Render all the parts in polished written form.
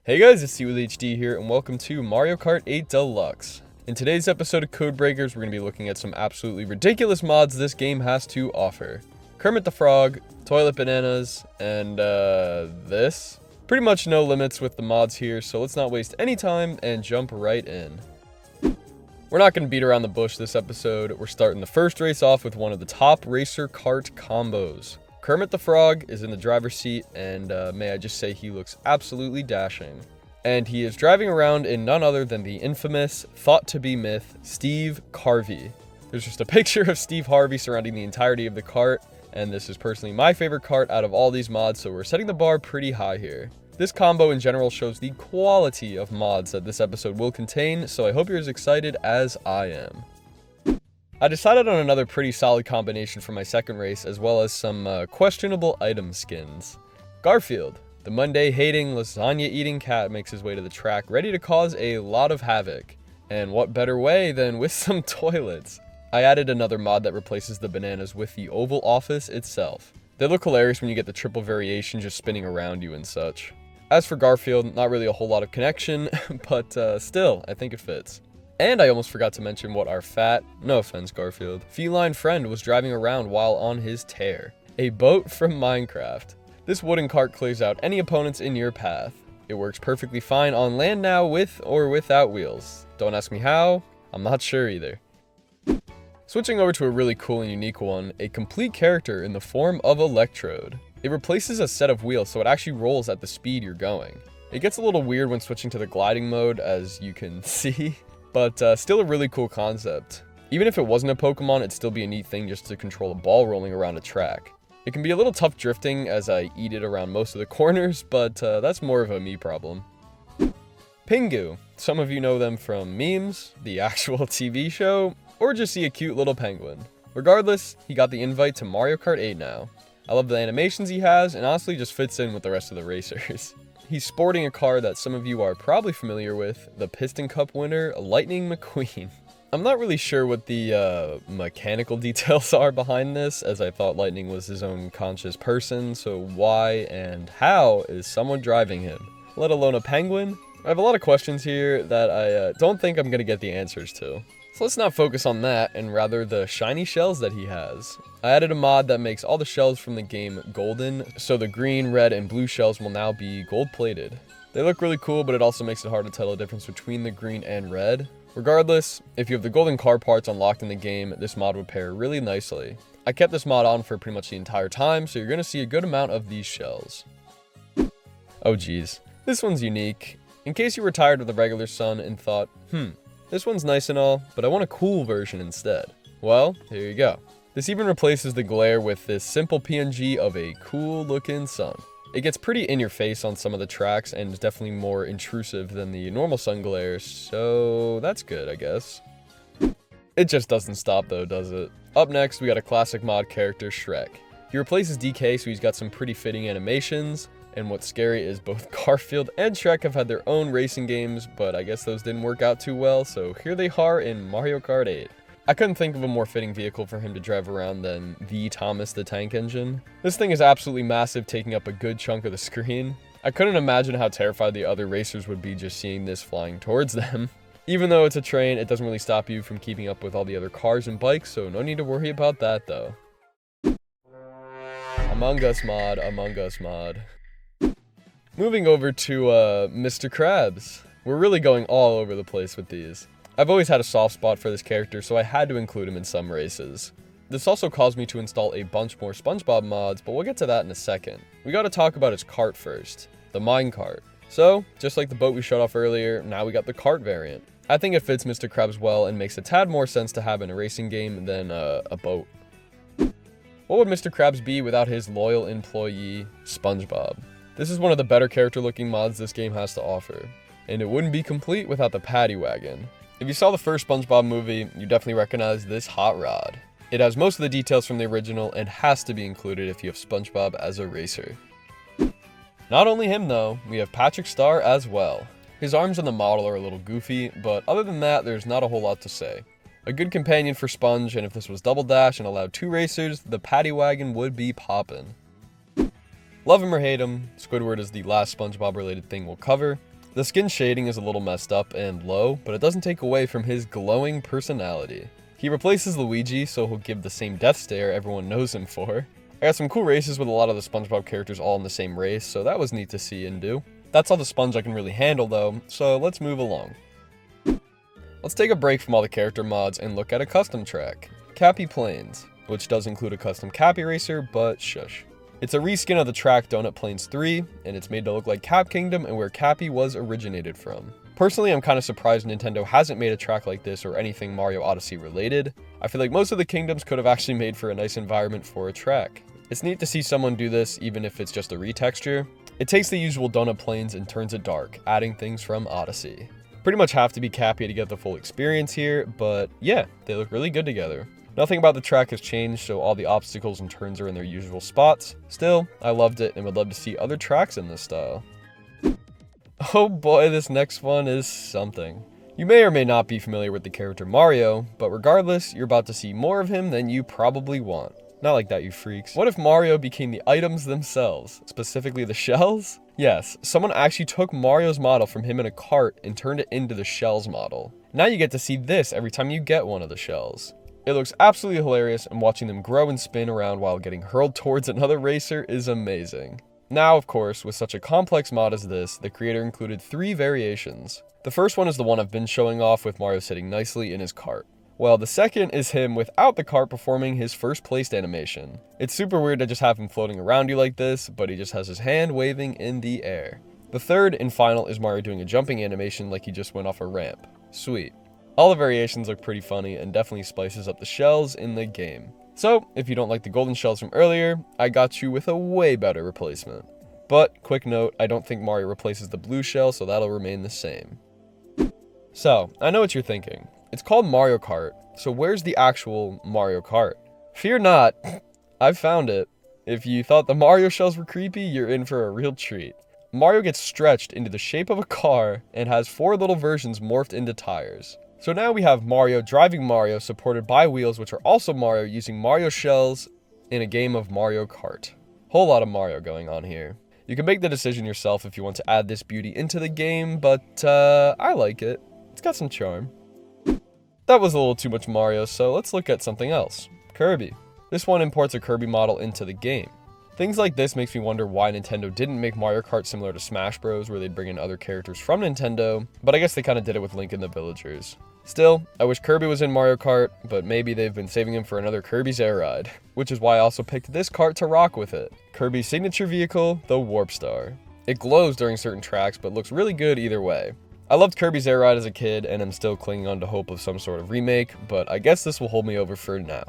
Hey guys, it's HD here, and welcome to Mario Kart 8 Deluxe. In today's episode of Code Breakers, we're going to be looking at some absolutely ridiculous mods this game has to offer. Kermit the Frog, Toilet Bananas, and this. Pretty much no limits with the mods here, so let's not waste any time and jump right in. We're not going to beat around the bush this episode. We're starting the first race off with one of the top racer kart combos. Kermit the Frog is in the driver's seat, and may I just say he looks absolutely dashing. And he is driving around in none other than the infamous, thought-to-be myth, Steve Carvey. There's just a picture of Steve Harvey surrounding the entirety of the kart, and this is personally my favorite kart out of all these mods, so we're setting the bar pretty high here. This combo in general shows the quality of mods that this episode will contain, so I hope you're as excited as I am. I decided on another pretty solid combination for my second race, as well as some questionable item skins. Garfield, the Monday-hating, lasagna-eating cat, makes his way to the track, ready to cause a lot of havoc. And what better way than with some toilets? I added another mod that replaces the bananas with the Oval Office itself. They look hilarious when you get the triple variation just spinning around you and such. As for Garfield, not really a whole lot of connection, but still, I think it fits. And I almost forgot to mention what our fat, no offense Garfield, feline friend was driving around while on his tear. A boat from Minecraft. This wooden cart clears out any opponents in your path. It works perfectly fine on land now with or without wheels. Don't ask me how, I'm not sure either. Switching over to a really cool and unique one, a complete character in the form of Electrode. It replaces a set of wheels so it actually rolls at the speed you're going. It gets a little weird when switching to the gliding mode, as you can see. But still a really cool concept. Even if it wasn't a Pokemon, it'd still be a neat thing just to control a ball rolling around a track. It can be a little tough drifting as I eat it around most of the corners, but that's more of a me problem. Pingu. Some of you know them from memes, the actual TV show, or just see a cute little penguin. Regardless, he got the invite to Mario Kart 8 now. I love the animations he has, and honestly just fits in with the rest of the racers. He's sporting a car that some of you are probably familiar with, the Piston Cup winner, Lightning McQueen. I'm not really sure what the mechanical details are behind this, as I thought Lightning was his own conscious person, so why and how is someone driving him? Let alone a penguin? I have a lot of questions here that I don't think I'm going to get the answers to. So let's not focus on that, and rather the shiny shells that he has. I added a mod that makes all the shells from the game golden, so the green, red, and blue shells will now be gold-plated. They look really cool, but it also makes it hard to tell the difference between the green and red. Regardless, if you have the golden car parts unlocked in the game, this mod would pair really nicely. I kept this mod on for pretty much the entire time, so you're going to see a good amount of these shells. Oh geez, this one's unique. In case you were tired of the regular sun and thought, this one's nice and all, but I want a cool version instead. Well, here you go. This even replaces the glare with this simple PNG of a cool looking sun. It gets pretty in your face on some of the tracks and is definitely more intrusive than the normal sun glare, so that's good, I guess. It just doesn't stop though, does it? Up next, we got a classic mod character, Shrek. He replaces DK, so he's got some pretty fitting animations. And what's scary is both Garfield and Shrek have had their own racing games, but I guess those didn't work out too well, so here they are in Mario Kart 8. I couldn't think of a more fitting vehicle for him to drive around than the Thomas the Tank Engine. This thing is absolutely massive, taking up a good chunk of the screen. I couldn't imagine how terrified the other racers would be just seeing this flying towards them. Even though it's a train, it doesn't really stop you from keeping up with all the other cars and bikes, so no need to worry about that though. Among Us mod, Among Us mod. Moving over to Mr. Krabs. We're really going all over the place with these. I've always had a soft spot for this character, so I had to include him in some races. This also caused me to install a bunch more SpongeBob mods, but we'll get to that in a second. We gotta talk about his cart first, the Minecart. So, just like the boat we showed off earlier, now we got the cart variant. I think it fits Mr. Krabs well and makes a tad more sense to have in a racing game than a boat. What would Mr. Krabs be without his loyal employee, SpongeBob? This is one of the better character looking mods this game has to offer, and it wouldn't be complete without the Paddy Wagon. If you saw the first SpongeBob movie, you definitely recognize this hot rod. It has most of the details from the original and has to be included if you have SpongeBob as a racer. Not only him though, we have Patrick Star as well. His arms in the model are a little goofy, but other than that, there's not a whole lot to say. A good companion for Sponge, and if this was Double Dash and allowed 2 racers, the Paddy Wagon would be poppin'. Love him or hate him, Squidward is the last SpongeBob related thing we'll cover. The skin shading is a little messed up and low, but it doesn't take away from his glowing personality. He replaces Luigi, so he'll give the same death stare everyone knows him for. I got some cool races with a lot of the SpongeBob characters all in the same race, so that was neat to see and do. That's all the sponge I can really handle though, so let's move along. Let's take a break from all the character mods and look at a custom track, Cappy Plains, which does include a custom Cappy racer, but shush. It's a reskin of the track Donut Plains 3, and it's made to look like Cap Kingdom and where Cappy was originated from. Personally, I'm kind of surprised Nintendo hasn't made a track like this or anything Mario Odyssey related. I feel like most of the kingdoms could have actually made for a nice environment for a track. It's neat to see someone do this, even if it's just a retexture. It takes the usual Donut Plains and turns it dark, adding things from Odyssey. Pretty much have to be Cappy to get the full experience here, but yeah, they look really good together. Nothing about the track has changed, so all the obstacles and turns are in their usual spots. Still, I loved it and would love to see other tracks in this style. Oh boy, this next one is something. You may or may not be familiar with the character Mario, but regardless, you're about to see more of him than you probably want. Not like that, you freaks. What if Mario became the items themselves, specifically the shells? Yes, someone actually took Mario's model from him in a cart and turned it into the shells model. Now you get to see this every time you get one of the shells. It looks absolutely hilarious, and watching them grow and spin around while getting hurled towards another racer is amazing. Now, of course, with such a complex mod as this, the creator included 3 variations. The first one is the one I've been showing off with Mario sitting nicely in his cart. Well, the second is him without the cart performing his first placed animation. It's super weird to just have him floating around you like this, but he just has his hand waving in the air. The third and final is Mario doing a jumping animation like he just went off a ramp. Sweet. All the variations look pretty funny and definitely spices up the shells in the game. So, if you don't like the golden shells from earlier, I got you with a way better replacement. But, quick note, I don't think Mario replaces the blue shell, so that'll remain the same. So, I know what you're thinking. It's called Mario Kart, so where's the actual Mario Kart? Fear not, I've found it. If you thought the Mario shells were creepy, you're in for a real treat. Mario gets stretched into the shape of a car and has 4 little versions morphed into tires. So now we have Mario driving Mario supported by wheels, which are also Mario using Mario shells in a game of Mario Kart. Whole lot of Mario going on here. You can make the decision yourself if you want to add this beauty into the game, but I like it. It's got some charm. That was a little too much Mario, so let's look at something else. Kirby. This one imports a Kirby model into the game. Things like this makes me wonder why Nintendo didn't make Mario Kart similar to Smash Bros, where they'd bring in other characters from Nintendo, but I guess they kind of did it with Link and the Villagers. Still, I wish Kirby was in Mario Kart, but maybe they've been saving him for another Kirby's Air Ride, which is why I also picked this kart to rock with it. Kirby's signature vehicle, the WarpStar. It glows during certain tracks, but looks really good either way. I loved Kirby's Air Ride as a kid, and I'm still clinging on to hope of some sort of remake, but I guess this will hold me over for now.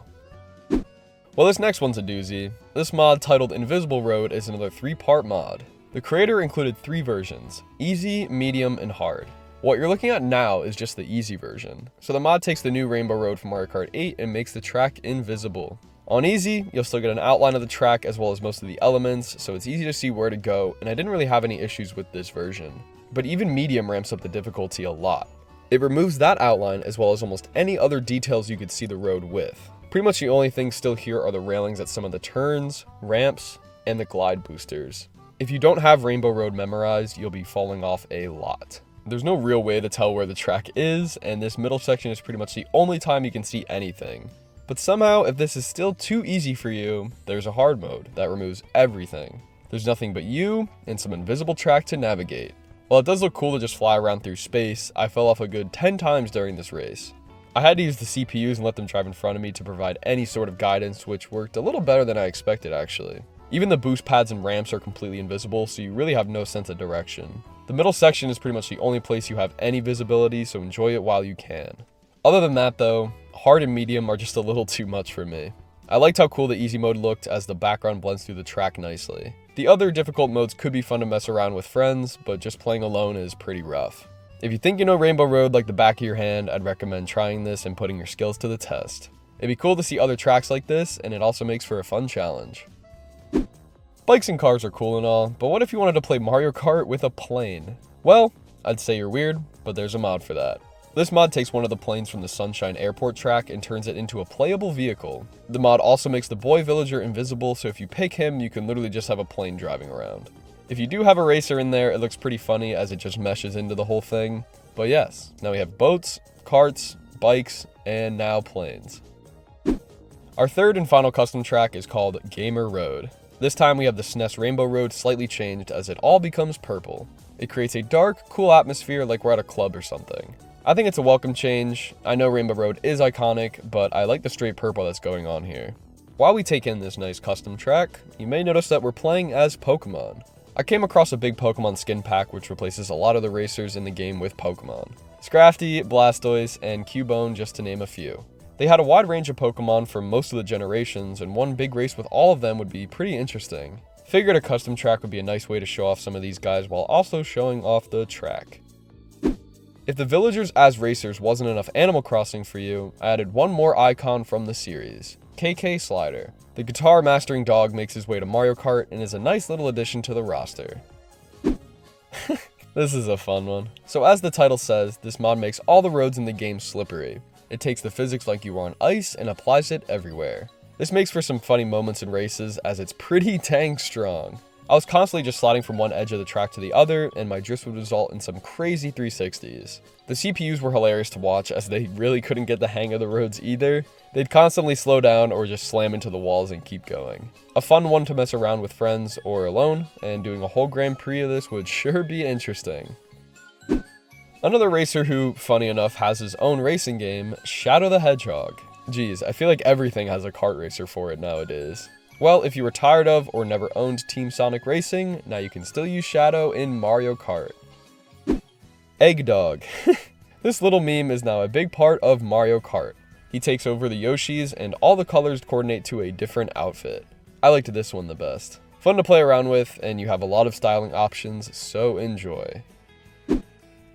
Well, this next one's a doozy. This mod, titled Invisible Road, is another 3-part mod. The creator included 3 versions, easy, medium, and hard. What you're looking at now is just the easy version. So the mod takes the new Rainbow Road from Mario Kart 8 and makes the track invisible. On easy, you'll still get an outline of the track as well as most of the elements, so it's easy to see where to go, and I didn't really have any issues with this version. But even medium ramps up the difficulty a lot. It removes that outline as well as almost any other details you could see the road with. Pretty much the only things still here are the railings at some of the turns, ramps, and the glide boosters. If you don't have Rainbow Road memorized, you'll be falling off a lot. There's no real way to tell where the track is, and this middle section is pretty much the only time you can see anything. But somehow, if this is still too easy for you, there's a hard mode that removes everything. There's nothing but you and some invisible track to navigate. While it does look cool to just fly around through space, I fell off a good 10 times during this race. I had to use the CPUs and let them drive in front of me to provide any sort of guidance, which worked a little better than I expected actually. Even the boost pads and ramps are completely invisible, so you really have no sense of direction. The middle section is pretty much the only place you have any visibility, so enjoy it while you can. Other than that though, hard and medium are just a little too much for me. I liked how cool the easy mode looked as the background blends through the track nicely. The other difficult modes could be fun to mess around with friends, but just playing alone is pretty rough. If you think you know Rainbow Road like the back of your hand, I'd recommend trying this and putting your skills to the test. It'd be cool to see other tracks like this, and it also makes for a fun challenge. Bikes and cars are cool and all, but what if you wanted to play Mario Kart with a plane? Well, I'd say you're weird, but there's a mod for that. This mod takes one of the planes from the Sunshine Airport track and turns it into a playable vehicle. The mod also makes the boy villager invisible, so if you pick him, you can literally just have a plane driving around. If you do have a racer in there, it looks pretty funny as it just meshes into the whole thing. But yes, now we have boats, carts, bikes, and now planes. Our third and final custom track is called Gamer Road. This time we have the SNES Rainbow Road slightly changed as it all becomes purple. It creates a dark, cool atmosphere like we're at a club or something. I think it's a welcome change. I know Rainbow Road is iconic, but I like the straight purple that's going on here. While we take in this nice custom track, you may notice that we're playing as Pokemon. I came across a big Pokemon skin pack which replaces a lot of the racers in the game with Pokemon. Scrafty, Blastoise, and Cubone just to name a few. They had a wide range of Pokemon from most of the generations, and one big race with all of them would be pretty interesting. Figured a custom track would be a nice way to show off some of these guys while also showing off the track. If the villagers as racers wasn't enough Animal Crossing for you, I added one more icon from the series, KK Slider. The guitar mastering dog makes his way to Mario Kart and is a nice little addition to the roster. This is a fun one. So as the title says, this mod makes all the roads in the game slippery. It takes the physics like you are on ice and applies it everywhere. This makes for some funny moments in races as it's pretty dang strong. I was constantly just sliding from one edge of the track to the other, and my drifts would result in some crazy 360s. The CPUs were hilarious to watch as they really couldn't get the hang of the roads either. They'd constantly slow down or just slam into the walls and keep going. A fun one to mess around with friends or alone, and doing a whole Grand Prix of this would sure be interesting. Another racer who, funny enough, has his own racing game, Shadow the Hedgehog. Geez, I feel like everything has a kart racer for it nowadays. Well, if you were tired of or never owned Team Sonic Racing, now you can still use Shadow in Mario Kart. Eggdog. This little meme is now a big part of Mario Kart. He takes over the Yoshis and all the colors coordinate to a different outfit. I liked this one the best. Fun to play around with, and you have a lot of styling options, so enjoy.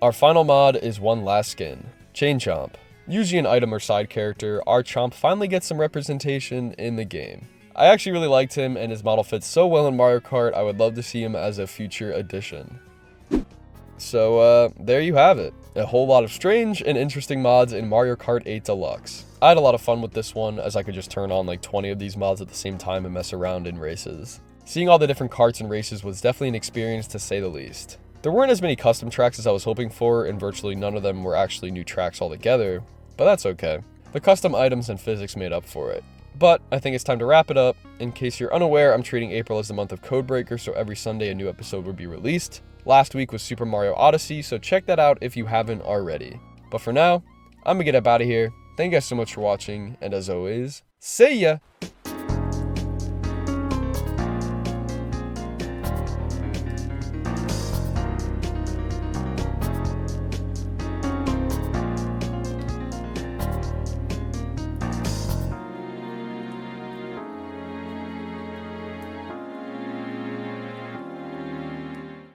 Our final mod is one last skin, Chain Chomp. Usually an item or side character, our Chomp finally gets some representation in the game. I actually really liked him, and his model fits so well in Mario Kart, I would love to see him as a future addition. So, there you have it. A whole lot of strange and interesting mods in Mario Kart 8 Deluxe. I had a lot of fun with this one, as I could just turn on like 20 of these mods at the same time and mess around in races. Seeing all the different karts and races was definitely an experience to say the least. There weren't as many custom tracks as I was hoping for, and virtually none of them were actually new tracks altogether, but that's okay. The custom items and physics made up for it. But I think it's time to wrap it up. In case you're unaware, I'm treating April as the month of Codebreaker, so every Sunday a new episode will be released. Last week was Super Mario Odyssey, so check that out if you haven't already. But for now, I'm gonna get up out of here. Thank you guys so much for watching, and as always, see ya!